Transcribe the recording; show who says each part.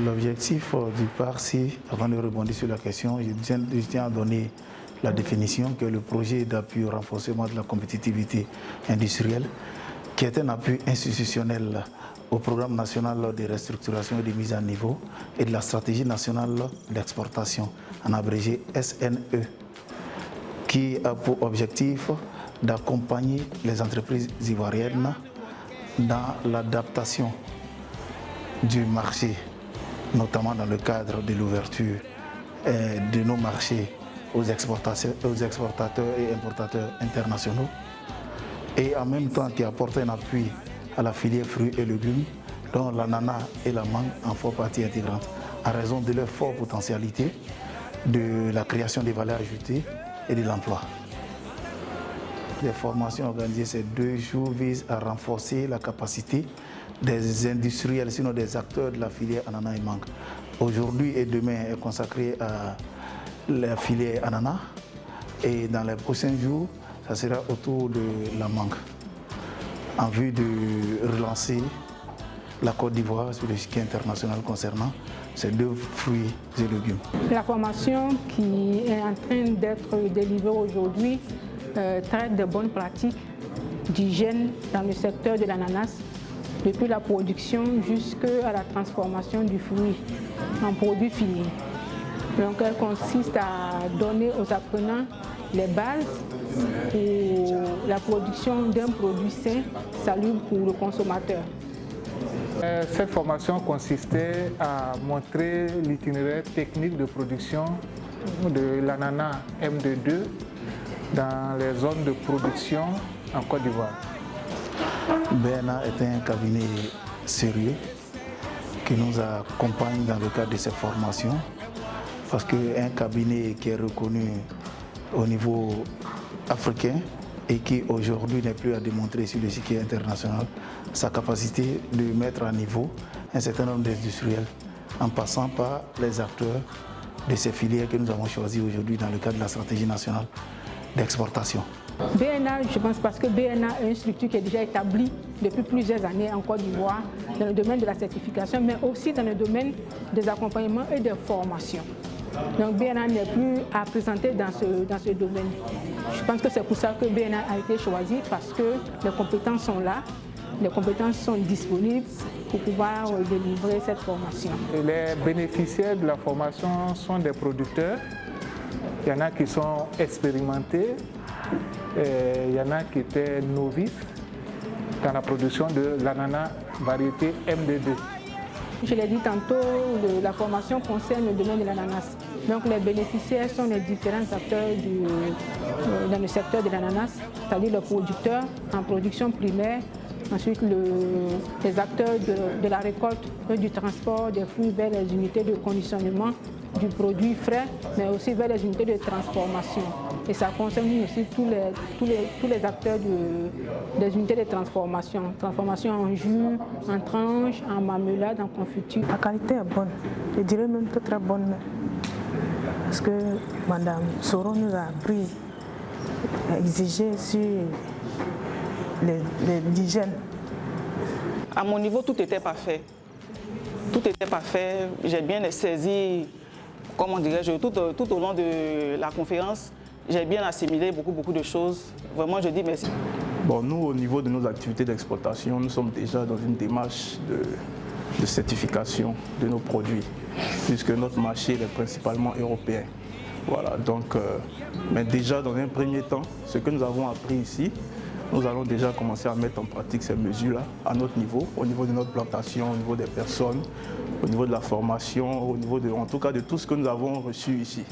Speaker 1: L'objectif du PARSI, avant de rebondir sur la question, je tiens à donner la définition que le projet d'appui au renforcement de la compétitivité industrielle, qui est un appui institutionnel au programme national de restructuration et de mise à niveau et de la stratégie nationale d'exportation, en abrégé SNE, qui a pour objectif d'accompagner les entreprises ivoiriennes dans l'adaptation du marché, notamment dans le cadre de l'ouverture de nos marchés aux exportateurs et importateurs internationaux, et en même temps qui apporte un appui à la filière fruits et légumes, dont l'ananas et la mangue en font partie intégrante, en raison de leur forte potentialité, de la création des valeurs ajoutées et de l'emploi. Les formations organisées ces 2 jours visent à renforcer la capacité des industriels, sinon des acteurs de la filière ananas et mangue. Aujourd'hui et demain est consacré à la filière ananas, et dans les prochains jours, ça sera autour de la mangue, en vue de relancer la Côte d'Ivoire sur le l'échiquier international concernant ces 2 fruits et légumes.
Speaker 2: La formation qui est en train d'être délivrée aujourd'hui traite de bonnes pratiques d'hygiène dans le secteur de l'ananas, depuis la production jusqu'à la transformation du fruit en produit fini. Donc elle consiste à donner aux apprenants les bases pour la production d'un produit sain, salubre pour le consommateur.
Speaker 3: Cette formation consistait à montrer l'itinéraire technique de production de l'ananas MD2 dans les zones de production en Côte d'Ivoire.
Speaker 1: BNA est un cabinet sérieux qui nous accompagne dans le cadre de cette formation, parce qu'un cabinet qui est reconnu au niveau africain et qui aujourd'hui n'est plus à démontrer sur l'échiquier international sa capacité de mettre à niveau un certain nombre d'industriels en passant par les acteurs de ces filières que nous avons choisies aujourd'hui dans le cadre de la stratégie nationale d'exportation.
Speaker 2: BNA, je pense parce que BNA est une structure qui est déjà établie depuis plusieurs années en Côte d'Ivoire dans le domaine de la certification, mais aussi dans le domaine des accompagnements et des formations. Donc BNA n'est plus à présenter dans ce domaine. Je pense que c'est pour ça que BNA a été choisi, parce que les compétences sont là, les compétences sont disponibles pour pouvoir délivrer cette formation.
Speaker 3: Les bénéficiaires de la formation sont des producteurs. Il y en a qui sont expérimentés, il y en a qui étaient novices dans la production de l'ananas variété MD2.
Speaker 2: Je l'ai dit tantôt, la formation concerne le domaine de l'ananas. Donc les bénéficiaires sont les différents acteurs dans le secteur de l'ananas, c'est-à-dire les producteurs en production primaire, ensuite les acteurs de la récolte et du transport des fruits vers les unités de conditionnement du produit frais, mais aussi vers les unités de transformation. Et ça concerne aussi tous les acteurs des unités de transformation. Transformation en jus, en tranches, en marmelade, en confiture.
Speaker 4: La qualité est bonne, je dirais même très bonne. Parce que Madame Soro nous a appris à exiger sur l'hygiène.
Speaker 5: À mon niveau, tout était parfait. Tout était parfait. J'ai bien saisi, comment dirais-je, tout au long de la conférence, j'ai bien assimilé beaucoup de choses. Vraiment, je dis merci.
Speaker 6: Bon, nous, au niveau de nos activités d'exploitation, nous sommes déjà dans une démarche de certification de nos produits, puisque notre marché est principalement européen. Voilà, donc, mais déjà dans un premier temps, ce que nous avons appris ici, nous allons déjà commencer à mettre en pratique ces mesures-là à notre niveau, au niveau de notre plantation, au niveau des personnes, au niveau de la formation, au niveau en tout cas de tout ce que nous avons reçu ici.